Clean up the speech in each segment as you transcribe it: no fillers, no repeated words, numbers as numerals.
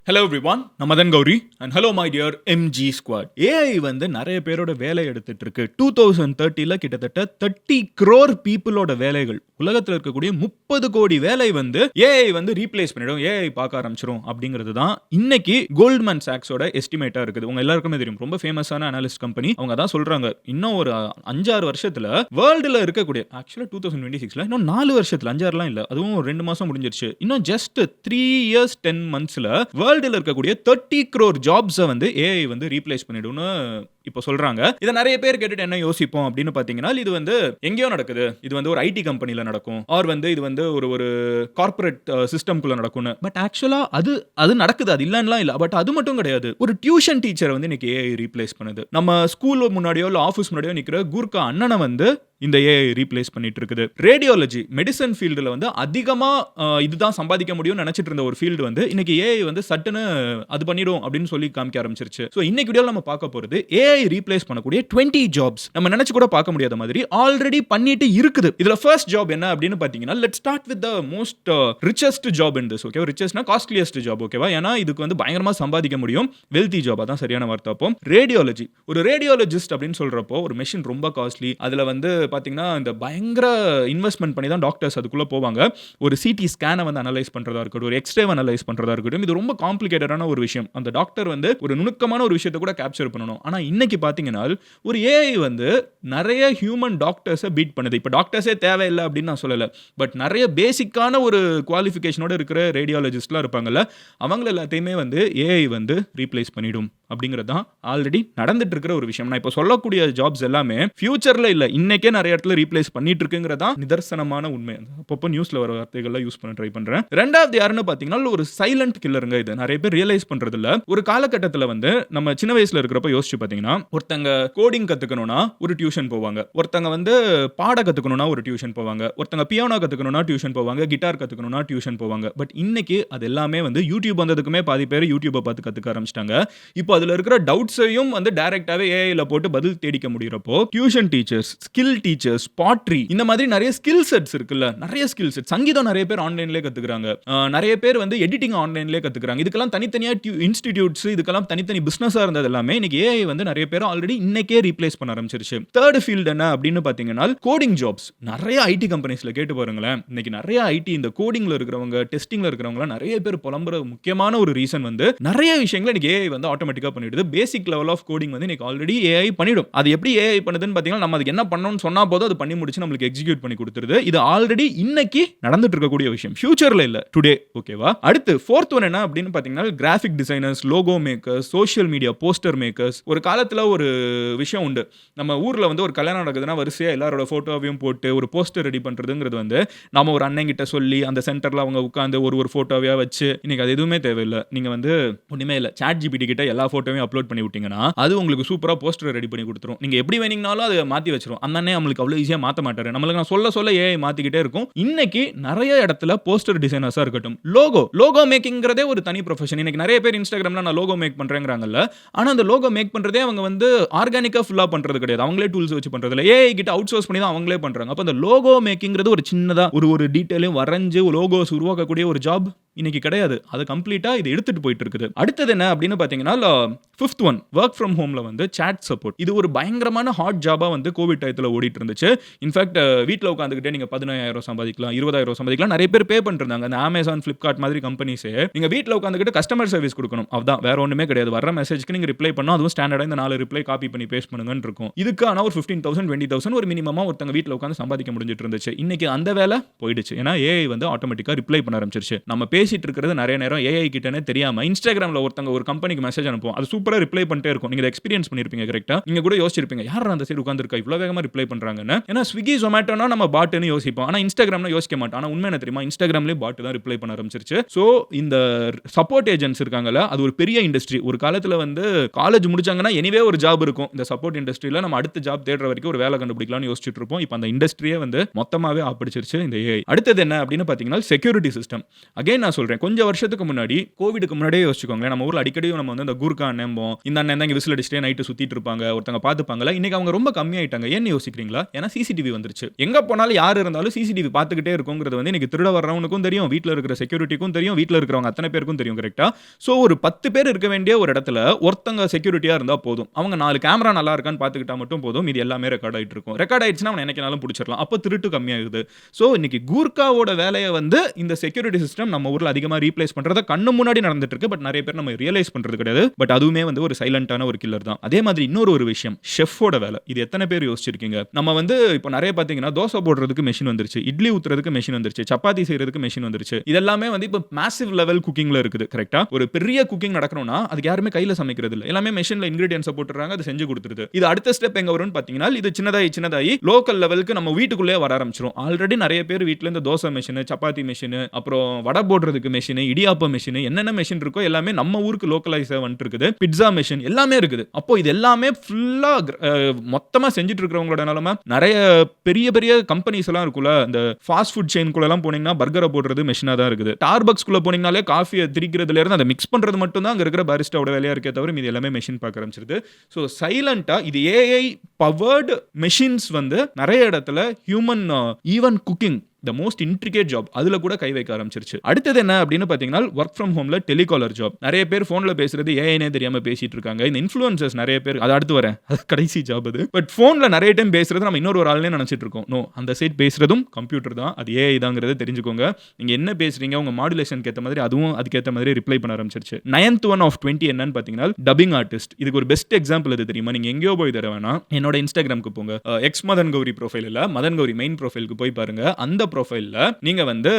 Hello everyone, நான் Madhan Gowri and hello my dear MG squad. AI வந்து நிறைய பேரோட வேலை எடுத்துட்டு இருக்கு. 2030ல கிட்டத்தட்ட 30 crore பீப்புளோட வேலைகள், உலகத்தில் இருக்கக்கூடிய 30 கோடி வேலை வந்து ஏஐ வந்து ரீப்ளேஸ் பண்ணிடும், ஏஐ பார்க்க ஆரம்பிச்சிடும் அப்படிங்கிறது தான் இன்னைக்கு கோல்ட்மேன் சாக்ஸோட எஸ்டிமேட்டா இருக்குது. உங்க எல்லாருக்குமே தெரியும், ரொம்ப ஃபேமஸான அனாலிஸ்ட் கம்பெனி. அவங்க தான் சொல்றாங்க, இன்னும் ஒரு 5-6 வருஷத்துல வேர்ல்டுல இருக்கக்கூடிய, ஆக்சுவலா 2026ல இன்னும் 4 வருஷத்துல, 5-6லாம் இல்ல, அதுவும் 2 மாசம் முடிஞ்சிருச்சு, இன்னும் ஜஸ்ட் 3 years 10 monthsல வேர்ல்டுல இருக்கக்கூடிய 30 crore ஜாப்ஸை வந்து ஏஐ வந்து ரீப்ளேஸ் பண்ணிடும்னு இப்போ சொல்றாங்க. இதை நிறைய பேர் கேட்டுட்டு என்ன யோசிப்போம் அப்படின்னு பாத்தீங்கன்னா, இது வந்து எங்கேயோ நடக்குது, இது வந்து ஒரு ஐடி கம்பெனில நடக்கும், ஆர் வந்து இது வந்து ஒரு கார்ப்பரேட் சிஸ்டம்குள்ள நடக்கும்னு. பட் ஆக்சுவலா அது நடக்குது, அது இல்லன்னுலாம் இல்ல. பட் அது மட்டும் கிடையாது. ஒரு டியூஷன் டீச்சரை வந்து இன்னைக்கு ஏஐ ரீப்ளேஸ் பண்ணுது. நம்ம ஸ்கூல் முன்னாடியோ இல்ல ஆஃபீஸ் முன்னாடியோ நிக்கிற கூர்க்கா அண்ணனை வந்து இந்த ஏஐ ரீப்ளேஸ் பண்ணிட்டு இருக்குது. ரேடியாலஜி, மெடிசன் ஃபீல்டுல வந்து அதிகமா இதுதான் சம்பாதிக்க முடியும்னு நினைச்சிட்டு இருந்த ஒரு ஃபீல்டு வந்து இன்னைக்கு ஏஐ வந்து சட்டுன்னு அது பண்ணிடும் அப்படின்னு சொல்லி காமிக்க ஆரம்பிச்சிருச்சு. ஸோ இன்னைக்கு வீடியோல நம்ம பார்க்க போறது ஏஐ ரீப்ளேஸ் பண்ணக்கூடிய 20 ஜாப்ஸ். நம்ம நினைச்சு கூட பார்க்க முடியாத மாதிரி ஆல்ரெடி பண்ணிட்டு இருக்குது. இதுல ஃபர்ஸ்ட் ஜாப் என்ன அப்படின்னு பாத்தீங்கன்னா, let's start with the most richest job in this. Okay, ரிச்சஸ்ட்னா காஸ்ட்லியஸ்ட் ஜாப். ஓகேவா? ஏன்னா இதுக்கு வந்து பயங்கரமா சம்பாதிக்க முடியும். வெல்தி ஜாப் அதான் சரியான வார்த்தை. அப்போ ரேடியாலஜி, ஒரு ரேடியாலஜிஸ்ட் அப்படின்னு சொல்றப்போ ஒரு மெஷின் ரொம்ப காஸ்ட்லி. அதுல வந்து பாத்தீங்கன்னா இந்த பயங்கர இன்வெஸ்ட்மெண்ட் பண்ணி தான் டாக்டர்ஸ் அதுக்குள்ள போவாங்க. ஒரு சிடி ஸ்கேனை வந்து அனலைஸ் பண்றதா இருக்கட்டும், ஒரு எக்ஸ்ரே அனலைஸ் பண்றதா இருக்கட்டும், இது ரொம்ப காம்ப்ளிகேட்டடான ஒரு விஷயம். அந்த டாக்டர் வந்து ஒரு நுணுக்கமான ஒரு விஷயத்தை கூட கேப்சர் பண்ணணும். ஆனா இன்னைக்கு பாத்தீங்கன்னா ஒரு ஏஐ வந்து நிறைய ஹியூமன் டாக்டர்ஸை பீட் பண்ணுது. இப்போ டாக்டர்ஸே தேவையில்லை அப்படின்னு நான் சொல்லல, பட் நிறைய பேசிக்கான ஒரு குவாலிஃபிகேஷனோட இருக்கிற ரேடியாலஜிஸ்ட்லாம் இருப்பாங்கல்ல, அவங்க எல்லாத்தையுமே வந்து ஏஐ வந்து ரீப்ளேஸ் பண்ணிடும் அப்படிங்கிறது தான் ஆல்ரெடி நடந்துட்டு இருக்கிற ஒரு விஷயம். நான் இப்போ சொல்லக்கூடிய ஜாப்ஸ் எல்லாமே ஃபியூச்சர்ல இல்ல, இன்னைக்கே நிறைய இடத்துல ரீப்ளேஸ் பண்ணிட்டு இருக்குங்கிறதா நிதர்சனமான உண்மை. அப்பப்போ நியூஸ்ல வர வார்த்தைகள்லாம் யூஸ் பண்ண ட்ரை பண்றேன். ரெண்டாவது யாருன்னு பாத்தீங்கன்னா ஒரு சைலண்ட் கில்லருங்க. இது நிறைய பேர் ரியலைஸ் பண்றது இல்ல. ஒரு காலகட்டத்தில் வந்து நம்ம சின்ன வயசுல இருக்கிறப்ப யோசிச்சு பாத்தீங்கன்னா, ஒருத்தங்க கோடிங் கத்துக்கணும்னா ஒரு டியூஷன் போவாங்க, ஒருத்தங்க வந்து பாட கத்துக்கணும்னா ஒரு டியூஷன் போவாங்க, ஒருத்தங்க பியானோ கத்துக்கணும்னா டியூஷன் போவாங்க, கிட்டார் கத்துக்கணும்னா டியூஷன் போவாங்க. பட் இன்னைக்கு அது எல்லாமே வந்து யூடியூப் வந்ததுக்குமே பாதி பேர் யூடியூபை பார்த்து கத்துக்க ஆரம்பிச்சிட்டாங்க. இப்போ அதுல இருக்கிற டவுட்ஸையும் வந்து டைரக்டாவே ஏஐல போட்டு பதில் தேடிக்க முடியறப்போ tuition teachers, skill teachers, pottery, இந்த மாதிரி நிறைய ஸ்கில் செட்ஸ் இருக்குல்ல, நிறைய ஸ்கில் செட். சங்கீதம் நிறைய பேர் ஆன்லைன்லயே கத்துக்கிறாங்க, நிறைய பேர் வந்து எடிட்டிங் ஆன்லைன்லயே கத்துக்கிறாங்க. இதுக்கெல்லாம் தனித்தனியா இன்ஸ்டிடியூட்ஸ், இதுக்கெல்லாம் தனித்தனி பிசினஸா இருந்தது எல்லாமே இன்னைக்கு ஏஐ வந்து நிறைய பேர் ஆல்ரெடி இன்னைக்கே ரீப்ளேஸ் பண்ண ஆரம்பிச்சிருச்சு. தேர்ட் ஃபீல்ட் என்ன அப்படின்னு பாத்தீங்கன்னா கோடிங் ஜாப்ஸ். நிறைய ஐடி கம்பெனிஸ்ல கேட்டு பாருங்களேன், இன்னைக்கு நிறைய ஐடி இந்த கோடிங்ல இருக்கிறவங்க, டெஸ்டிங்ல இருக்கிறவங்க நிறைய பேர் புலம்புற முக்கியமான ஒரு ரீசன் வந்து நிறைய விஷயங்களை இன்னைக்கு ஏஐ வந்து ஆட்டோமேட்டிக்கா பண்ணிடுது. பேசிக் லெவல் ஆஃப் கோடிங் வந்து இன்னைக்கு ஆல்ரெடி ஏஐ பண்ணிடும். அது எப்படி ஏஐ பண்ணுதுன்னு பாத்தீங்கன்னா, நம்ம அதுக்கு என்ன பண்ணணும்னு சொன்னா போதும், அது பண்ணி முடிச்சு நம்மளுக்கு எக்ஸிக்யூட் பண்ணி கொடுத்துருது. இது ஆல்ரெடி இன்னைக்கு நடந்துட்டு இருக்கக்கூடிய விஷயம், ஃபியூச்சர்ல இல்ல, டுடே. ஓகேவா? அடுத்து ஃபோர்த் ஒன் என்ன அப்படின்னு பாத்தீங்கன்னா, graphic designers, logo makers, social media poster makers. ஒரு காலத்துல ஒரு விஷயம் உண்டு, நம்ம ஊர்ல வந்து ஒரு கல்யாணம் நடக்குதுன்னா வரிசையா எல்லாரோட போட்டோவையும் போட்டு ஒரு போஸ்டர் ரெடி பண்றதுங்கிறது வந்து நாம ஒரு அண்ணன் கிட்ட சொல்லி அந்த சென்டர்ல அவங்க உட்கார்ந்து ஒரு போட்டோவையா வச்சு. இன்னைக்கு அது எதுவுமே தேவையில்லை. நீங்க வந்து ஒண்ணுமே இல்ல, சாட் ஜிபிடி கிட்ட எல்லா போட்டோவையும் அப்லோட் பண்ணி விட்டீங்கன்னா அது உங்களுக்கு சூப்பரா போஸ்டர் ரெடி பண்ணி கொடுத்துரும். நீங்க எப்படி வேணும்னாலும் அதை மாத்தி வச்சிரும். அந்த அண்ணே நம்மளுக்கு அவ்வளவு ஈஸியா மாத்த மாட்டாரு. நம்மளுக்கு நான் சொல்ல ஏஐ மாத்திக்கிட்டே இருக்கும். இன்னைக்கு நிறைய இடத்துல போஸ்டர் டிசைனர்ஸா இருக்கட்டும், லோகோ மேக்கிங்கிறதே ஒரு தனி ப்ரொஃபஷன். இன்னைக்கு நிறைய பேர் இன்ஸ்டாகிராம்ல நான் லோகோ மேக் பண்றேங்கறாங்கல்ல, ஆனா அந்த லோகோ மேக் பண்றதே அவங்க வந்து ஆர்கானிக்கா ஃபுல்லா பண்றது கிடையாது. அவங்களே டூல்ஸ் வச்சு பண்றது இல்ல, ஏஐ கிட்ட அவுட் சோர்ஸ் பண்ணி தான் அவங்களே பண்றாங்க. அப்ப அந்த லோகோ மேக்கிங்கிறது ஒரு சின்னதா ஒரு டீடைலையும் வரைஞ்சு லோகோஸ் உருவாக்கக்கூடிய ஒரு ஜாப் இன்னைக்கு கிடையாது. அது கம்ப்ளீட்டா இது எடுத்துட்டு போயிட்டு இருக்குது. அடுத்தது என்ன அப்படின்னு பாத்தீங்கன்னா, ஃபிஃப்த் ஒன், வொர்க் ஃப்ரம் ஹோம்ல வந்து சாட் சப்போர்ட். இது ஒரு பயங்கரமான ஹாட் ஜாபா வந்து கோவிட் டயத்துல ஓடிட்டு இருந்துச்சு. இன்ஃபேக்ட் வீட்ல உட்காந்துக்கிட்டே நீங்க 15,000 சம்பாதிக்கலாம், 20,000 சம்பாதிக்கலாம். நிறைய பேர் பே பண்ணிருந்தாங்க. அந்த அமேசான், பிளிப்கார்ட் மாதிரி கம்பெனிஸே நீங்க வீட்ல உட்காந்துக்கிட்டு கஸ்டமர் சர்வீஸ் கொடுக்கணும், அதான், வேற ஒண்ணுமே கிடையாது. வர மெசேஜ்க்கு நீங்க ரிப்ளை பண்ணணும், அதுவும் ஸ்டாண்டர்டா இந்த 4 ரிப்ளை காப்பி பண்ணி பேஸ்ட் பண்ணுங்கன்னு இருக்கும். இதுக்கான ஒரு 15,000 20,000 ஒரு மினிமமா ஒருத்தங்க வீட்ல உட்காந்து சம்பாதிக்க முடிஞ்சிட்டு இருந்துச்சு. இன்னைக்கு அந்த வேலை போயிடுச்சு. ஏன்னா ஏஐ வந்து ஆட்டோமேட்டிக்கா ரிப்ளை பண்ண ஆரம்பிச்சிருச்சு. நம்ம பேசிட்டு இருக்கிறது நிறைய நேரம் ஏஐ கிட்டனே தெரியாம இன்ஸ்டாகிராம்ல ஒருத்தங்க ஒரு கம்பெனிக்கு மெசேஜ் அனுப்புவோம், அது சூப்பரா ரிப்ளை பண்ணிட்டே இருக்கும். நீங்க எக்ஸ்பீரியன்ஸ் பண்ணிருப்பீங்க கரெக்ட்டா. நீங்க கூட யோசிச்சிருப்பீங்க, யாரா அந்த சைடு உட்கார்ந்திருக்கா இவ்வளவு வேகமா ரிப்ளை பண்றாங்கன்னு. ஏன்னா ஸ்விக்கி ஜொமேட்டோனா நம்ம பாட்னு யோசிப்போம், ஆனா இன்ஸ்டாகிராம்ல யோசிக்க மாட்டோம். ஆனா உண்மை என்ன தெரியுமா, இன்ஸ்டாகிராம்லயே பாட் தான் ரிப்ளை பண்ண ஆரம்பிச்சிருச்சு. சோ இந்த சப்போர்ட் ஏஜென்ட்ஸ் இருக்காங்கல்ல, அது ஒரு பெரிய இண்டஸ்ட்ரி. ஒரு காலத்துல வந்து காலேஜ் முடிச்சாங்கன்னா எனிவே ஒரு ஜாப் இருக்கும் இந்த சப்போர்ட் இண்டஸ்ட்ரியில. நம்ம அடுத்த ஜாப் தேடுற வரைக்கும் ஒரு வேலை கண்டுபிடிக்கலாம்னு யோசிச்சுட்டு இருப்போம். இப்போ அந்த இண்டஸ்ட்ரியே வந்து மொத்தமாவே ஆப்பிடிச்சிருச்சு இந்த ஏஐ. அடுத்தது என்ன அப்படின்னு பாத்தீங்கன்னா, செக்யூரிட்டி சிஸ்டம். அகைன் நான் சொல்றேன். கொஞ்சம் வருஷத்துக்கு முன்னாடி கோவிடுக்கு முன்னாடியே யோசிச்சுக்கோங்களேன். நம்ம ஊர்ல அடிக்கடி நம்ம வந்து இந்த கூர்க்கா அண்ணம்போம். இந்த அண்ணன் தான் இங்க விசில் அடிச்சுட்டே நைட்டு சுத்திட்டு இருப்பாங்க. ஒருத்தங்க பார்த்துப்பாங்கல்ல. இன்னைக்கு அவங்க ரொம்ப கம்மியாயிட்டாங்க. ஏன்னு யோசிக்கிறீங்களா? ஏன்னா சிசிடிவி வந்துருச்சு. எங்க போனாலும் யார் இருந்தாலும் சிசிடிவி பார்த்துக்கிட்டே இருக்குங்கிறது வந்து இன்னைக்கு திருட வர்றவனுக்கும் தெரியும். வீட்ல இருக்கிற செக்யூரிட்டிக்கும் தெரியும். வீட்ல இருக்கிறவங்க அத்தனை பேருக்கும் தெரியும். கரெக்ட்டா? சோ ஒரு 10 பேர் இருக்க வேண்டிய ஒரு இடத்துல ஒருத்தங்க செக்யூரிட்டியா இருந்தா போதும். அவங்க 4 கேமரா நல்லா இருக்கான்னு பார்த்துக்கிட்டா மட்டும் போதும். இது எல்லாமே ரெக்கார்ட் ஆயிட்டு இருக்கும். ரெக்கார்ட் ஆயிடுச்சுன்னா அவன என்னைக்குனாலும் புடிச்சிரலாம். அப்ப திருட்டு கம்மியாகுது. சோ இன்னைக்கு கூர்க்காவோட வேலைய வந்து இந்த செக்யூரிட்டி சிஸ்டம் நம்ம ஊர்ல அதிகமா ரீப்ளேஸ் பண்றத கண்ணு முன்னாடி நடந்துட்டு இருக்கு. பட் நிறைய பேர் நம்ம ரியலைஸ் பண்றது கிடையாது. பட் அதுவுமே வந்து ஒரு சைலண்டான ஒரு கில்லர் தான். அதே மாதிரி இன்னொரு ஒரு விஷயம் ஷெஃபோட வேலை. இது எத்தனை பேர் யோசிச்சிருக்கீங்க? நம்ம வந்து இப்போ நிறைய பாத்தீங்கன்னா தோசை போடுறதுக்கு மெஷின் வந்துருச்சு. இட்லி ஊத்துறதுக்கு மெஷின் வந்துருச்சு. சப்பாத்தி செய்யறதுக்கு மெஷின் வந்துருச்சு. இதெல்லாமே வந்து இப்போ மேசிவ் லெவல் குக்கிங்ல இருக்குது. கரெக்ட்டா? ஒரு பெரிய குக்கிங் நடக்கணும்னா அதுக்கு யாருமே கையில சமைக்கிறது இல்ல. எல்லாமே மெஷின்ல இன்கிரிடியன்ட்ஸ் போட்டுறாங்க. அது செஞ்சு கொடுத்துருது. இது அடுத்த ஸ்டெப் எங்க வரும்னு பாத்தீங்கன்னா இது சின்னதாயி லோக்கல் லெவலுக்கு நம்ம வீட்டுக்குள்ளே வர ஆரம்பிச்சிரும். ஆல்ரெடி நிறைய பேர் வீட்ல இந்த தோசை மெஷின், சப்பாத்தி மெஷின், அப்புறம் வடை போடுறதுக்கு மெஷின், இடியாப்ப மெஷின், என்னென்ன மெஷின் இருக்கோ எல்லாமே நம்ம ஊருக்கு லோக்கலைஸ் வந்துட்டு இருக்குது. பிட்சா மெஷின் எல்லாமே இருக்குது. அப்போ இது எல்லாமே ஃபுல்லா மொத்தமா செஞ்சுட்டு இருக்கிறவங்களோட நிலைமை நிறைய பெரிய பெரிய கம்பெனிஸ் எல்லாம் இருக்குல்ல. இந்த ஃபாஸ்ட் ஃபுட் செயின் குள்ள எல்லாம் போனீங்கன்னா பர்கரை போடுறது மெஷினா தான் இருக்குது. ஸ்டார்பக்ஸ் குள்ள போனீங்கனாலே காஃபியை திரிக்கிறதுல இருந்து அதை மிக்ஸ் பண்றது மட்டும் தான் அங்க இருக்கிற பாரிஸ்டாவோட வேலையா இருக்கே தவிர இது எல்லாமே மெஷின் பார்க்க ஆரம்பிச்சிருது. ஸோ சைலண்டா இது ஏஐ பவர்டு மெஷின்ஸ் வந்து நிறைய இடத்துல human even cooking the most intricate job அதுல கூட கை வைக்க ஆரம்பிச்சிருச்சு. அடுத்தது என்ன அப்படின்னு பாத்தீங்கன்னா ஒர்க் ஃப்ரம் ஹோம்ல டெலிகாலர் ஜாப். நிறைய பேர் போன்ல பேசுறது ஏஐனே தெரியாம பேசிட்டு இருக்காங்க. இந்த இன்ஃப்ளூயன்சர்ஸ் நிறைய பேர் அது அடுத்து வரேன். அது கடைசி ஜாப் அது. பட் போன்ல நிறைய டைம் பேசுறது நம்ம இன்னொரு ஆள்னே நினைச்சிட்டு இருக்கோம். நோ, அந்த சைட் பேசுறதும் கம்ப்யூட்டர் தான். அது ஏஐ தாங்கிறத தெரிஞ்சுக்கோங்க. நீங்க என்ன பேசுறீங்க உங்க மாடுலேஷனுக்கு ஏத்த மாதிரி அதுவும் அதுக்கேற்ற மாதிரி ரிப்ளை பண்ண ஆரம்பிச்சிருச்சு. 9th one of 20 என்னன்னு பாத்தீங்கன்னா டப்பிங் ஆர்டிஸ்ட். இதுக்கு ஒரு பெஸ்ட் எக்ஸாம்பிள் எது தெரியுமா? நீங்க எங்கேயோ போய் தர வேணாம். என்னோட இன்ஸ்டாகிராமுக்கு போங்க. எக்ஸ் மதன் கௌரி ப்ரொஃபைல் இல்ல, மதன் கௌரி மெயின் ப்ரொஃபைலுக்கு போய் பாருங்க. அந்த ப்ரொஃபைல்ல நீங்க வந்து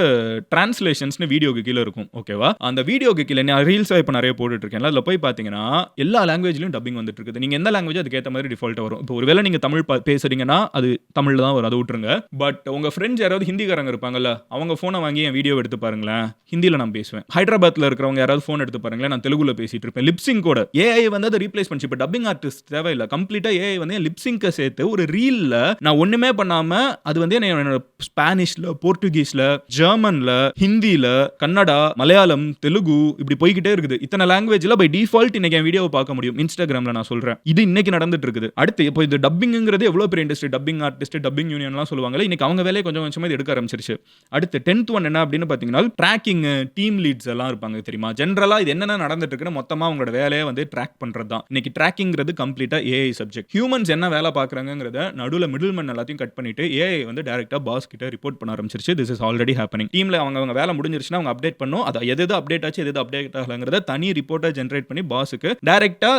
டிரான்ஸ்லேஷன்ஸ்னு வீடியோக்கு கீழ இருக்கும். ஓகேவா? அந்த வீடியோக்கு கீழ நான் ரீல்ஸ் இப்ப நிறைய போட்டுட்டு இருக்கேன். அதுல போய் பாத்தீங்கன்னா எல்லா லாங்குவேஜ்லயும் டப்பிங் வந்துட்டு இருக்குது. நீங்க எந்த லாங்குவேஜ் அதுக்கு ஏத்த மாதிரி டிஃபால்ட்டா வரும். இப்போ ஒருவேளை நீங்க தமிழ் பேசுறீங்கன்னா அது தமிழ்ல தான் வரும். அதை விட்டுருங்க. பட் உங்க ஃப்ரெண்ட்ஸ் யாராவது ஹிந்திக்காரங்க இருப்பாங்கல்ல, அவங்க போனை வாங்கி என் வீடியோ எடுத்து பாருங்களேன். ஹிந்தில நான் பேசுவேன். ஹைதராபாத்ல இருக்கிறவங்க யாராவது போன் எடுத்து பாருங்களேன். நான் தெலுங்குல பேசிட்டு இருப்பேன். லிப்சிங் கூட ஏஐ வந்து அதை ரீப்ளேஸ் பண்ணிச்சு. இப்போ டப்பிங் ஆர்டிஸ்ட் தேவையில்லை. கம்ப்ளீட்டா ஏஐ வந்து லிப்சிங்க சேர்த்து ஒரு ரீல்ல நான் ஒண்ணுமே பண்ணாம அது வந்து என்னோட ஸ்பானிஷ்ல, போர்ச்சுகீஸ்ல, ஜெர்மன்ல, ஹிந்தில, கன்னடா, மலையாளம், தெலுங்கு இப்படி போய்கிட்டே இருக்குது. இத்தனை லாங்குவேஜ்ல பை டிஃபால்ட் இன்னைக்கு என் வீடியோவை பார்க்க முடியும். இன்ஸ்டாகிராம்ல நான் சொல்றேன். இது இன்னைக்கு நடந்துட்டு இருக்குது. அடுத்து இப்போ இந்த டப்பிங்ங்கிறது எவ்வளவு பெரிய இண்டஸ்ட்ரி. டப்பிங் ஆர்டிஸ்ட், டப்பிங் யூனியன்லாம் சொல்லுவாங்கல்ல. இன்னைக்கு அவங்க வேலையை கொஞ்சம் கொஞ்சமா இது எடுக்க ஆரம்பிச்சிருச்சு. அடுத்து 10th one என்ன அப்படின்னு பாத்தீங்கன்னா ட்ராக்கிங் டீம் லீட்ஸ் எல்லாம் இருப்பாங்க தெரியுமா? ஜெனரலா இது என்னென்ன நடந்துட்டு இருக்குன்னு மொத்தமா அவங்களோட வேலையை வந்து ட்ராக் பண்றது தான். இன்னைக்கு ட்ராக்கிங்கிறது கம்ப்ளீட்டா ஏஐ சப்ஜெக்ட். ஹியூமன்ஸ் என்ன வேலை பார்க்கறாங்கங்கறத நடுவுல மிடில்மேன் எல்லாத்தையும் கட் பண்ணிட்டு ஏஐ வந்து டைரக்டா பாஸ் கிட்ட ரிப்போர்ட் பண்ண ஆரம்பிச்சிருச்சு. This is already happening. டீம்ல அவங்க வேலை முடிஞ்சிருச்சுன்னா அவங்க அப்டேட் பண்ணும். அது எது அப்டேட் ஆச்சு எது அப்டேட் ஆகலங்கறத தனி ரிப்போர்ட்டை ஜெனரேட் பண்ணி பாஸுக்கு டைரக்டா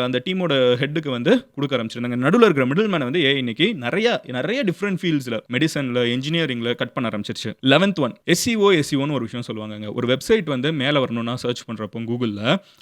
அந்த டீமோட ஹெட்டுக்கு வந்து கொடுக்க ஆரம்பிச்சிருந்தாங்க. நடுவுல இருக்கிற மிடில் மேன் வந்து ஏஐ இன்னைக்கு நிறைய டிஃபரெண்ட் ஃபீல்ட்ஸ்ல மெடிசன்ல, இன்ஜினியரிங்ல கட் பண்ண ஆரம்பிச்சிருச்சு. 11th one SEO ஒரு விஷயம் சொல்லுவாங்க. ஒரு வெப்சைட் வந்து மேல வரணும்னா சர்ச் பண்றப்போ கூகுள்ல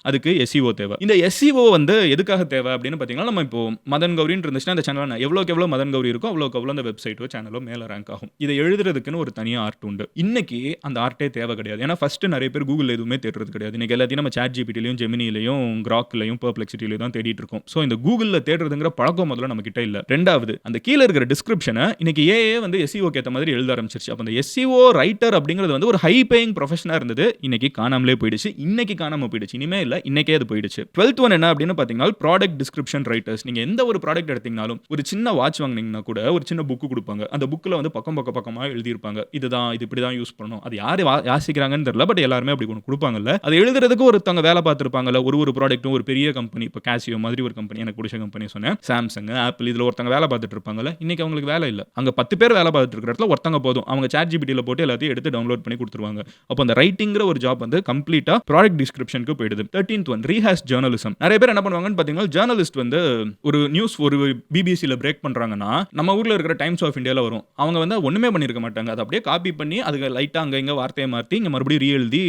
அதுக்கு SEO தேவை. இந்த SEO வந்து எதுக்காக தேவை அப்படின்னு பாத்தீங்கன்னா நம்ம இப்போ மதன் கௌரின்னு இருந்துச்சுன்னா அந்த சேனல் எவ்வளவுக்கு எவ்வளவு மதன் கௌரி இருக்கோ அவ்வளவுக்கு அவ்வளவு அந்த வெப்சைட்டோ சேனலோ மேல ரேங்க் ஆகும். இதை எழுதுறதுக்குன்னு ஒரு தனியா ஆர்ட் உண்டு. இன்னைக்கு அந்த ஆர்ட்டே தேவை கிடையாது. ஏன்னா ஃபர்ஸ்ட் நிறைய பேர் கூகுள்ல எதுவுமே தேடுறது கிடையாது. இன்னைக்கு எல்லாத்தையும் நம்ம சாட் ஜிபிடிலையும், ஜெமினிலையும், கிராக்லையும், பெர்ப்ளெக்சிட்டிலையும் தான் தேடிட்டு இருக்கோம். ஸோ இந்த கூகுள்ல தேடுறதுங்கிற பழக்கம் முதல்ல நம்ம கிட்ட இல்ல. ரெண்டாவது அந்த கீழே இருக்கிற டிஸ்கிரிப்ஷனை இன்னைக்கு ஏஏ வந்து SEOக்கு ஏற்ற மாதிரி எழுத ஆரம்பிச்சிருச்சு. அப்ப அந்த SEO ரைட்டர் அப்படிங்கிறது வந்து ஒரு ஹை பேயிங் ப்ரொஃபஷனா இருந்தது. இன்னைக்கு காணாமலே போயிடுச்சு. இன்னைக்கு காணாம போயிடுச்சு. இனிமே இல்ல, இன்னைக்கே அது போயிடுச்சு. 12th one என்ன அப்படின்னு பாத்தீங்கன்னா ப்ராடக்ட் டிஸ்கிரிப்ஷன் ரைட்டர்ஸ். நீங்க எந்த ஒரு ப்ராடக்ட் எடுத்தீங்கனாலும் ஒரு சின்ன வாட்ச் வாங்குனீங்கன்னா கூட ஒரு சின்ன புக் கொடுப்பாங்க. அந்த புக்ல வந்து பக்கமா எழுதியிருப்பாங்க. இதுதான் இது இப்படிதான் யூஸ் பண்ணணும். அது யாரு யாசிக்கிறாங்கன்னு தெரியல. பட் எல்லாருமே அப்படி ஒன்று கொடுப்பாங்கல்ல. அதை எழுதுறதுக்கு ஒருத்தவங்க வேலை பார்த்துருப்பாங்கல்ல. ஒரு ப்ராடக்ட்டும் ஒரு பெரிய கம்பெனி, இப்போ கேசியோ மாதிரி ஒரு கம்பெனி, எனக்கு பிடிச்ச கம்பெனி சொன்னேன், சாம்சங், ஆப்பிள், இதுல ஒருத்தவங்க வேலை பார்த்துட்டு இருப்பாங்கல்ல. இன்னைக்கு அவங்களுக்கு வேலை இல்லை. அங்க 10 பேர் வேலை பார்த்துட்டு இருக்கிற இடத்துல ஒருத்தங்க போதும். அவங்க சாட் ஜிபிடியில் போட்டு எல்லாத்தையும் எடுத்து டவுன்லோட் பண்ணி கொடுத்துருவாங்க. அப்போ அந்த ரைட்டிங்கிற ஒரு ஜாப் வந்து கம்ப்ளீட்டா ப்ராடக்ட் டிஸ்கிரிப்ஷனுக்கு போயிடுது. 13th one ரீஹாஷ் journalism. நிறைய பேர் என்ன பண்ணுவாங்கன்னு பாத்தீங்கன்னா ஜேர்னலிஸ்ட் வந்து ஒரு நியூஸ் ஒரு பிபிசியில் பிரேக் பண்றாங்கன்னா நம்ம ஊர்ல இருக்கிற டைம்ஸ் ஆஃப் இந்தியாவில் வரும். அவங்க வந்து ஒண்ணுமே பண்ணிருக்க மாட்டாங்க. அதை அப்படியே காப்பி பண்ணி அதுக்கு லைட்டா அங்க இங்க வார்த்தையை மாற்றி இங்க மறுபடியும் ரீஎழுதி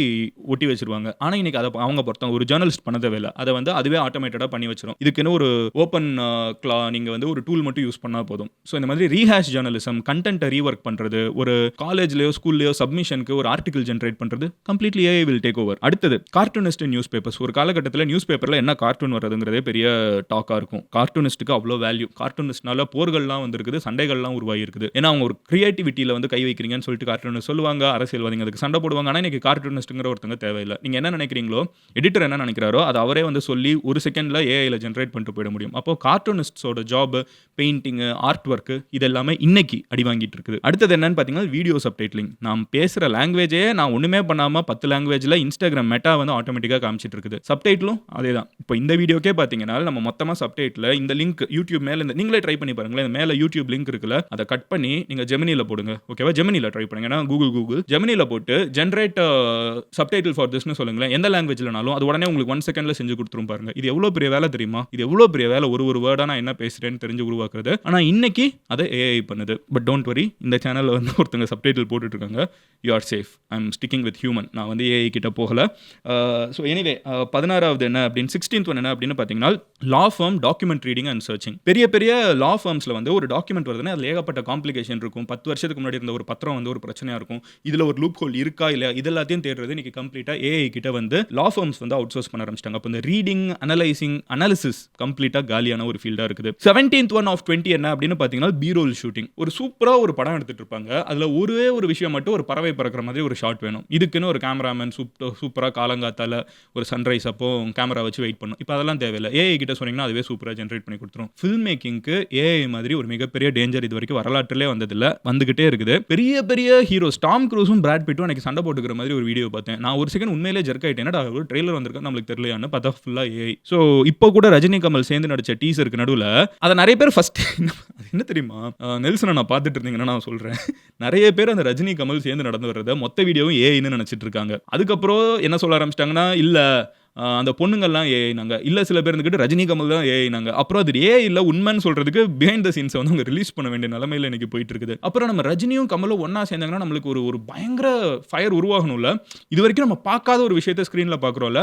ஒட்டி வச்சிருவாங்க. ஆனா இன்னைக்கு அதை அவங்க பொறுத்தவங்க ஒரு ஜேர்னலிஸ்ட் பண்ண தேவையில்லை. அதை வந்து அதுவே ஆட்டோமேட்டடா பண்ணி வச்சிரும். இதுக்குன்னு ஒரு ஓப்பன் நீங்க வந்து ஒரு டூல் மட்டும் யூஸ் பண்ணா போதும். ஸோ இந்த மாதிரி ரீஹாஷ் ஜேர்னலிசம், கண்டென்ட்டை ரீவொர்க் பண்றது, ஒரு காலேஜ்லயோ ஸ்கூல்லயோ சப்மிஷனுக்கு ஒரு ஆர்டிகல் ஜெனரேட் பண்றது completely AI will take over. அடுத்தது கார்ட்டூனிஸ்ட் நியூஸ் பேப்பர்ஸ். ஒரு காலகட்டத்தில் நியூஸ் பேப்பர்ல என்ன கார்ட்டூன் வரதுங்கிறதே பெரிய டாக்கா இருக்கும். கார்ட்டூனிஸ்ட்டுக்கு அவ்வளோ வேல்யூ. கார்ட்டூனிஸ்ட்னால போர்கள்லாம் வந்திருக்குது, சண்டைகள்லாம் உருவாகி இருக்குது. ஏன்னா அவங்க ஒரு கிரியேட்டிவிட்டியில வந்து வந்து கை வைக்கிறீங்கன்னு சொல்லிட்டு கார்ட்டூனிஸ்ட் சொல்லுவாங்க, அரசியல்வாதிங்க அதுக்கு சண்டை போடுவாங்க. ஆனா இன்னைக்கு கார்ட்டூனிஸ்ட்ங்கிற ஒருத்தங்க தேவையில்ல. நீங்க என்ன நினைக்கிறீங்களோ, எடிட்டர் என்ன நினைக்கிறாரோ அதை அவரே வந்து சொல்லி ஒரு செகண்ட்ல ஏஐல ஜெனரேட் பண்ணிட்டு போயிட முடியும். அப்போ கார்ட்டூனிஸ்டோட ஜாப், பெயிண்டிங், ஆர்ட் ஒர்க் இது எல்லாமே இன்னைக்கு அடி வாங்கிட்டு இருக்குது. அடுத்தது என்னன்னு பார்த்தீங்கன்னா வீடியோ சப்டைட்டிலிங். நாம் பேசுற லாங்குவேஜே நான் ஒண்ணுமே பண்ணாம 10 லாங்குவேஜ்ல இன்ஸ்டாகிராம் மெட்டா வந்து ஆட்டோமேட்டிக்கா காமிச்சிட்டு இருக்குது. சப்டைட்டிலும் அதேதான். இப்போ இந்த வீடியோக்கே பார்த்தீங்கன்னா நம்ம மொத்தமா சப்டைட்டில் இந்த லிங்க் யூடியூப் மேல நீங்களே ட்ரை பண்ணி பாருங்களேன். மேல யூடியூப் லிங்க் இருக்குல்ல, அதை கட் பண்ணி நீங்க ஜெமினில போடுங்க. ஓகேவா? ஜெமினில ட்ரை பண்ணுங்க. ஏன்னா கூகுள் ஜெமினில போட்டு ஜெனரேட் சப்டைட்டில் ஃபார் திஸ்னு சொல்லுங்களேன். எந்த லாங்குவேஜ்லனாலும் அது உடனே உங்களுக்கு 1 செகண்ட்ல செஞ்சு கொடுத்துரும் பாருங்க. இது எவ்வளவு பெரிய வேலை தெரியுமா? இது எவ்வளவு பெரிய வேலை, ஒரு வேர்டா நான் என்ன பேசுறேன்னு தெரிஞ்சு உருவாக்குறது. ஆனா இன்னைக்கு அதை ஏஐ பண்ணுது. பட் டோன்ட் வரி, இந்த சேனல்ல வந்து ஒருத்தங்க சப்டைட்டில் போட்டுட்டு இருக்காங்க. You are safe. I am sticking with human. நான் வந்து ஏஐ கிட்ட போகல. ஸோ எனிவே 16வது என்ன அப்படின்னு 16th ஒன் என்ன அப்படின்னு பார்த்தீங்கன்னா லா form document reading and searching. பெரிய பெரிய லா ஃபார்ம்ஸ்ல வந்து ஒரு டாக்குமெண்ட் வருதுன்னா அதில் ஏகப்பட்ட காம்ப்ளிகேஷன் இருக்கும். 10 வருஷத்துக்கு முன்னாடி இருந்த ஒரு பத்திரம் வந்து ஒரு பிரச்சனையா இருக்கும். இதுல ஒரு லூப் ஹோல் இருக்கா இல்லையா இது எல்லாத்தையும் தேடுறது இன்னைக்கு கம்ப்ளீட்டா ஏஐ கிட்ட வந்து லா ஃபார்ம்ஸ் வந்து அவுட் சோர்ஸ் பண்ண ஆரம்பிச்சிட்டாங்க. அப்போ இந்த ரீடிங், அனலைசிங், அனாலிசிஸ் கம்ப்ளீட்டா காலியான ஒரு ஃபீல்டா இருக்குது. 17th ஒன் ஆஃப் 20 என்ன அப்படின்னு பார்த்தீங்கன்னா பீரோல் ஷூட்டிங். ஒரு சூப்பரா ஒரு படம் எடுத்துட்டு இருப்பாங்க. அதுல ஒரே ஒரு விஷயம் மட்டும் ஒரு பறவை பறக்கிற மாதிரி ஒரு ஷாட் வேணும். இதுக்குன்னு ஒரு கேமராமேன் சூப்பரா காலங்காத்தால ஒரு சன்ரைஸ் அப்போ கேமரா வச்சு வெயிட் பண்ணும். இப்போ அதெல்லாம் தேவையில்லை. ஏஐ கிட்ட சொன்னீங்கன்னா அதுவே சூப்பரா ஜென்ரேட் பண்ணி கொடுத்துரும். ஃபில்ம் மேக்கிங்க்கு ஏஐ மாதிரி ஒரு மிகப்பெரிய டேஞ்சர் இது வரைக்கும் வரலாற்றிலே வந்ததில்ல, வந்துகிட்டே இருக்குது. பெரிய பெரிய ஹீரோஸ் டாம் க்ரூஸும் பிராட் பிட்டும் எனக்கு சண்டை போட்டுக்கிற மாதிரி ஒரு வீடியோ பார்த்தேன். நான் ஒரு செகண்ட் உண்மையிலே ஜெர்க் ஆயிட்டேன். என்னடா ஒரு ட்ரெய்லர் வந்திருக்கா நம்மளுக்கு தெரியலையான்னு பார்த்தா ஃபுல்லா ஏஐ. ஸோ இப்போ கூட ரஜினி கமல் சேர்ந்து நடிச்ச டீசருக்கு நடுவில் அதை நிறைய பேர் ஃபர்ஸ்ட் என்ன தெரியுமா, நெல்சனை நான் பார்த்துட்டு இருந்தீங்கன்னா நான் சொல்றேன், நிறைய பேர் அந்த ரஜினி கமல் சேர்ந்து நடந்து வர்றத மொத்த வீடியோவும் ஏஐன்னு நினைச்சிட்டு இருக்காங்க. அதுக்கப்புறம் என்ன சொல்ல ஆரம்பிச்சிட்டாங்கன்னா இல்ல அந்த பொண்ணுங்கள்லாம் ஏஐனாங்க, இல்ல சில பேர் இருந்துக்கிட்டு ரஜினி கமல் தான் ஏஐனாங்க. அப்புறம் அது ஏஐ இல்ல உண்மைன்னு சொல்றதுக்கு பிஹைண்ட் த சீன்ஸை வந்து அவங்க ரிலீஸ் பண்ண வேண்டிய நிலைமையில இன்னைக்கு போயிட்டு இருக்குது. அப்புறம் நம்ம ரஜினியும் கமலும் ஒன்னா சேர்ந்தாங்கன்னா நம்மளுக்கு ஒரு பயங்கர ஃபயர் உருவாகணும்ல. இது வரைக்கும் நம்ம பார்க்காத ஒரு விஷயத்தை ஸ்க்ரீன்ல பார்க்குறோம்ல.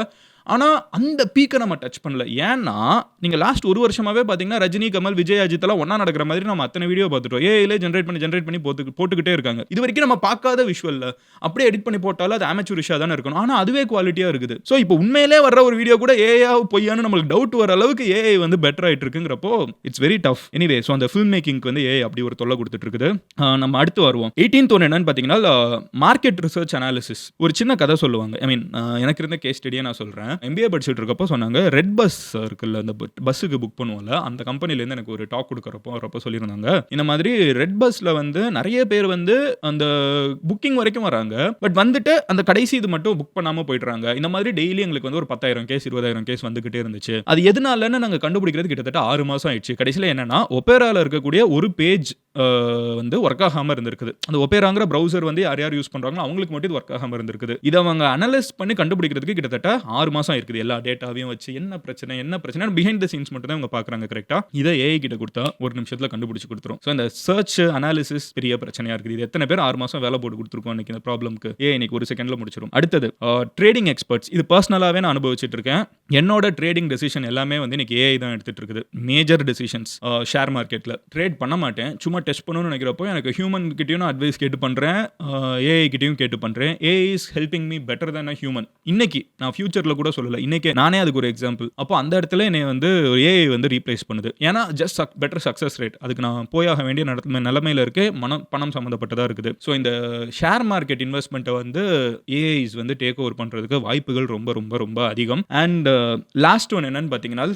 ஆனா அந்த பீக்கை நம்ம டச் பண்ணல. ஏன்னா நீங்க லாஸ்ட் ஒரு வருஷமாவே பாத்தீங்கன்னா ரஜினி, கமல், விஜய், அஜித் எல்லாம் ஒண்ணா நடக்கிற மாதிரி நம்ம அத்தனை வீடியோ பார்த்துட்டோம். ஏஐல ஜெனரேட் பண்ணி போட்டுக்கிட்டே இருக்காங்க. இது வரைக்கும் நம்ம பார்க்காத விஷுவல்ல அப்படியே எடிட் பண்ணி போட்டாலும் அது அமெச்சூரிஷா தானே இருக்கணும். ஆனா அதுவே குவாலிட்டியா இருக்குது. ஸோ இப்போ உண்மையிலே வர்ற ஒரு வீடியோ கூட ஏஐயா பொய்யான்னு நம்மளுக்கு டவுட் வர அளவுக்கு ஏஐ வந்து பெட்டர் ஆயிட்டு இருக்குங்கிறப்போ it's very tough. Anyway so அந்த ஃபில்ம் மேக்கிங்க்கு வந்து ஏஐ அப்படி ஒரு தொல்லை கொடுத்துட்டு இருக்குது. நம்ம அடுத்து வருவோம். 18th ஒன் என்னன்னு பாத்தீங்கன்னா மார்க்கெட் ரிசர்ச் அனாலிசிஸ். ஒரு சின்ன கதை சொல்லுவாங்க. ஐ மீன் எனக்கு இருந்த கேஸ் ஸ்டடியை நான் சொல்றேன். எம்பிஏ படிச்சுட்டு இருக்கப்போ சொன்னாங்க, ரெட் பஸ் இருக்குல்ல, அந்த பஸ்ஸுக்கு புக் பண்ணுவோம்ல, அந்த கம்பெனிலேருந்து எனக்கு ஒரு டாக் கொடுக்குறப்போ சொல்லியிருந்தாங்க, இந்த மாதிரி ரெட் பஸ்ல வந்து நிறைய பேர் வந்து அந்த புக்கிங் வரைக்கும் வராங்க, பட் வந்துட்டு அந்த கடைசி இது மட்டும் புக் பண்ணாம போயிடுறாங்க. இந்த மாதிரி டெய்லி எங்களுக்கு வந்து ஒரு 10,000 கேஸ் 20,000 கேஸ் வந்துகிட்டே இருந்துச்சு. அது எதனாலன்னு நாங்க கண்டுபிடிக்கிறது கிட்டத்தட்ட 6 மாசம் ஆயிடுச்சு. கடைசியில் என்னன்னா ஒபேரால இருக்கக்கூடிய ஒரு பேஜ் வந்து ஒர்க் ஆகாம இருந்திருக்குது. அந்த ஒபேராங்கிற ப்ரௌசர் வந்து யார் யூஸ் பண்றாங்களோ அவங்களுக்கு மட்டும் இது ஒர்க் ஆகாம இருந்திருக்குது. இதை அவங்க அனலைஸ் பண்ணி கண்டுபிடிக்கிறதுக்கு கிட்டத்தட்ட 6 மாசம் இருக்குது. எல்லா டேட்டாவையும் வச்சு என்ன பிரச்சனை பிஹைண்ட் த சீன்ஸ் மட்டும் தான் இவங்க பார்க்குறாங்க. கரெக்டா இதை ஏஐ கிட்ட கொடுத்தா ஒரு நிமிஷத்தில் கண்டுபிடிச்சு கொடுத்துரும். ஸோ இந்த சர்ச் அனாலிசிஸ் பெரிய பிரச்சனையா இருக்குது. இது எத்தனை பேர் 6 மாசம் வேலை போட்டு கொடுத்துருக்கோம் இன்னைக்கு இந்த ப்ராப்ளம்க்கு. ஏஐ இன்னைக்கு ஒரு செகண்ட்ல முடிச்சிடும். அடுத்தது ட்ரேடிங் எக்ஸ்பர்ட்ஸ். இது பர்சனலாவே நான் அனுபவிச்சுட்டு இருக்கேன். என்னோட ட்ரேடிங் டெசிஷன் எல்லாமே வந்து இன்னைக்கு ஏஐ தான் எடுத்துட்டு இருக்குது. மேஜர் டெசிஷன்ஸ் ஷேர் மார்க்கெட்ல ட்ரேட் பண்ண மாட்டேன், சும்மா டெஸ்ட் பண்ணணும்னு நினைக்கிறப்போ எனக்கு ஹியூமன் கிட்டயும் அட்வைஸ் கேட்டு பண்றேன், ஏஐ கிட்டயும் கேட்டு பண்றேன். AI is helping me better then a human. இன்னைக்கு நான் ஃபியூச்சர்ல கூட சொல்லல, இன்னைக்கு நானே அதுக்கு ஒரு எக்ஸாம்பிள். அப்போ அந்த இடத்துல என்னை வந்து ஏஐ வந்து ரீப்ளேஸ் பண்ணுது. ஏன்னா ஜஸ்ட் பெட்டர் சக்சஸ் ரேட், அதுக்கு நான் போயாக வேண்டிய நிலைமையில இருக்கு, பணம் சம்மந்தப்பட்டதா இருக்குது. ஸோ இந்த ஷேர் மார்க்கெட் இன்வெஸ்ட்மெண்ட்டை வந்து ஏஐஸ் வந்து டேக் ஓவர் பண்றதுக்கு வாய்ப்புகள் ரொம்ப ரொம்ப ரொம்ப அதிகம். அண்ட் லாஸ்ட் ஒன் என்னன்னு பார்த்தீங்கன்னா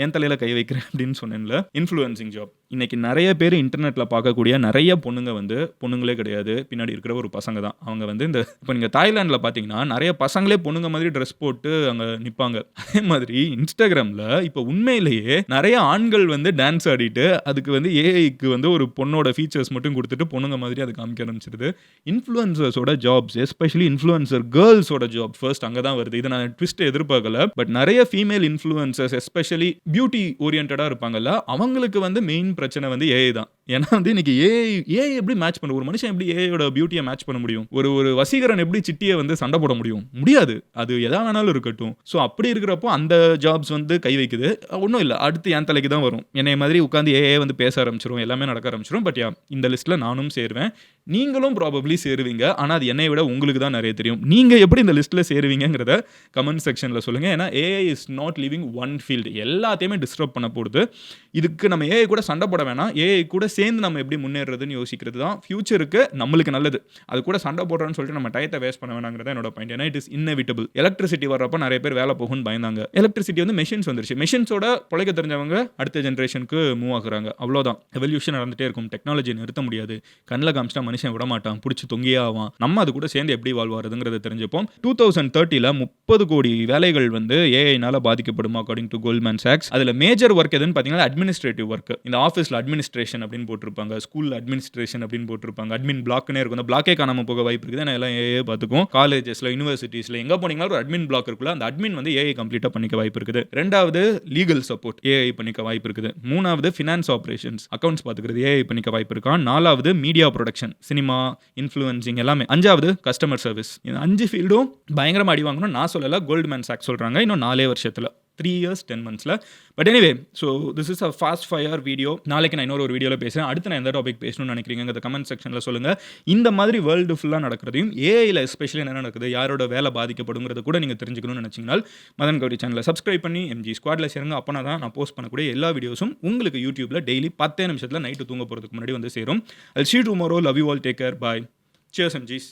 என் தலையில கை வைக்கிறேன் அப்படின்னு சொன்னேன்ல, இன்ஃப்ளூயன்சிங் ஜாப். இன்னைக்கு நிறைய பேர் இன்டர்நெட்ல பார்க்கக்கூடிய நிறைய பொண்ணுங்க வந்து பொண்ணுங்களே கிடையாது, பின்னாடி இருக்கிற ஒரு பசங்க தான். அவங்க வந்து இந்த இப்போ நீங்க தாய்லாண்டில் பார்த்தீங்கன்னா நிறைய பசங்களே பொண்ணுங்க மாதிரி ட்ரெஸ் போட்டு அங்கே நிற்பாங்க. அதே மாதிரி இன்ஸ்டாகிராம்ல இப்போ உண்மையிலேயே நிறைய ஆண்கள் வந்து டான்ஸ் ஆடிட்டு அதுக்கு வந்து ஏஐக்கு வந்து ஒரு பொண்ணோட ஃபீச்சர்ஸ் மட்டும் கொடுத்துட்டு பொண்ணுங்க மாதிரி அது காமிக்க ஆரம்பிச்சிருது. இன்ஃப்ளூயன்சர்ஸோட ஜாப்ஸ், எஸ்பெஷலி இன்ஃப்ளூயன்சர் கேர்ள்ஸோட ஜாப் ஃபர்ஸ்ட் அங்கே தான் வருது. இதை நான் ட்விஸ்ட் எதிர்பார்க்கல, பட் நிறைய ஃபீமேல் இன்ஃப்ளூயன்சர்ஸ் எஸ்பெஷலி பியூட்டி ஓரியன்டா இருப்பாங்கல்ல, அவங்களுக்கு வந்து மெயின் பிரச்சனை வந்து ஏஐ தான். ஏன்னா வந்து இன்னைக்கு ஏஐ எப்படி மேட்ச் பண்ண, ஒரு மனுஷன் எப்படி ஏஐயோட பியூட்டியை மேட்ச் பண்ண முடியும்? ஒரு வசீகரன் எப்படி சிட்டியை வந்து சண்டை போட முடியும்? முடியாது. அது எதா வேணாலும் இருக்கட்டும். ஸோ அப்படி இருக்கிறப்போ அந்த ஜாப்ஸ் வந்து கை வைக்குது. ஒன்றும் இல்லை, அடுத்து என் தலைக்கு தான் வரும். என்னை மாதிரி உட்காந்து ஏஐ வந்து பேச ஆரம்பிச்சிரும், எல்லாமே நடக்க ஆரம்பிச்சிரும். பட் இந்த லிஸ்ட்டில் நானும் சேருவேன். நீங்களும் ப்ராபப்ளி சேருவீங்க. ஆனா அது என்னைய விட உங்களுக்கு தான் நெறைய தெரியும். நீங்க எப்படி இந்த லிஸ்ட்ல சேருவீங்கங்கிறத கமெண்ட் செக்ஷன்ல சொல்லுங்க. ஏன்னா AI is not leaving one field. எல்லாத்தையுமே டிஸ்டர்ப் பண்ண போகுது. இதுக்கு நம்ம ஏஐ கூட சண்டை போட வேணாம். ஏஐ கூட சேர்ந்து நம்ம எப்படி முன்னேறுறதுன்னு யோசிக்கிறது தான் ஃபியூச்சருக்கு நம்மளுக்கு நல்லது. அது கூட சண்டை போடுறோம்னு சொல்லிட்டு நம்ம டயத்தை வேஸ்ட் பண்ண வேணாங்கிறது என்னோட பாயிண்ட். ஏன்னா இட் இஸ் இன்னெவிட்டபிள். எலக்ட்ரிசிட்டி வர்றப்ப நெறைய பேர் வேலை போகும்னு பயந்தாங்க. எலக்ட்ரிசிட்டி வந்து மெஷின்ஸ் வந்துருச்சு. மெஷின்ஸோட பொழைக்க தெரிஞ்சவங்க அடுத்த ஜெனரேஷனுக்கு மூவ் ஆகுறாங்க. அவ்வளோதான். எவல்யூஷன் நடந்துட்டே இருக்கும். டெக்னாலஜி நிறுத்த முடியாது. கண்ணில் காமிச்சிட்டா மனுஷன் விட மாட்டான். பிடிச்சி தொங்கியே ஆவான். நம்ம அது கூட சேர்ந்து எப்படி வால்வ் ஆகுறதுங்கிறத தெரிஞ்சுப்போம். 2030ல 30 கோடி வேலைகள் வந்து ஏஐனால பாதிக்கப்படும் அக்கார்டிங் டு கோல்ட்மேன் சாக்ஸ். அதுல மேஜர் ஒர்க் எதுன்னு பார்த்தீங்கன்னா அட்மினிஸ்ட்ரேட்டிவ் ஒர்க். இந்த ஆஃபீஸ்ல அட்மினிஸ்ட்ரேஷன் அப்படின்னு போட்டிருப்பாங்க. ஸ்கூல்ல அட்மினிஸ்ட்ரேஷன் அப்படின்னு போட்டிருப்பாங்க. அட்மின் பிளாக்னே இருக்கும். அந்த பிளாக்கே காணாம போக வாய்ப்பு இருக்குது. ஏன்னா எல்லாம் ஏஐ பார்த்துக்கும். காலேஜஸ்ல யூனிவர்சிட்டிஸ்ல எங்க போனீங்கன்னா ஒரு அட்மின் பிளாக் இருக்குல்ல, அந்த அட்மின் வந்து ஏஐ கம்ப்ளீட்டா பண்ணிக்க வாய்ப்பு இருக்குது. ரெண்டாவது லீகல் சப்போர்ட் ஏஐ பண்ணிக்க வாய்ப்பு இருக்குது. மூணாவது ஃபினான்ஸ் ஆபரேஷன்ஸ் அக்கவுண்ட்ஸ் பார்த்துக்கிறது ஏஐ பண்ணிக்க வாய்ப்பு இருக்கா. நாலாவது மீடியா ப்ரொடக்ஷன் சினிமா இன்ஃப்ளூயன்சிங் எல்லாமே. அஞ்சாவது கஸ்டமர் சர்வீஸ். இந்த 5 ஃபீல்டும் பயங்கரமா அடி வாங்கணும் நான் சொல்லல, கோல்ட்மேன் சாக்ஸ் சொல்றாங்க. இன்னும் 4 வருஷத்துல 3 years 10 monthsல. But anyway, so this is a fast fire video. நாளைக்கு நான் இன்னொரு வீடியோவில் பேசுகிறேன். அடுத்து நான் எந்த டாபிக் பேசணும்னு நினைக்கிறீங்க கமெண்ட் செக்ஷனில் சொல்லுங்கள். இந்த மாதிரி வேர்ல்டு ஃபுல்லாக நடக்கிறதையும் ஏஐயில் எஸ்பெஷலி என்ன நடக்குது, யாரோட வேலை பாதிக்கப்படுங்கிறத கூட நீங்கள் தெரிஞ்சுக்கணும்னு நினச்சிங்கன்னா மதன் கௌரி சேனலை சப்ஸ்கிரைப் பண்ணி எம்ஜி ஸ்குவாடில் சேருங்க. அப்போனா தான் நான் போஸ்ட் பண்ணக்கூடிய எல்லா வீடியோஸும் உங்களுக்கு யூடியூப்பில் டெய்லி 10 நிமிஷத்தில் நைட்டு தூங்க போகிறதுக்கு முன்னாடி வந்து சேரும். I'll see you tomorrow. Love you all. Take care. Bye. Cheers, MGs.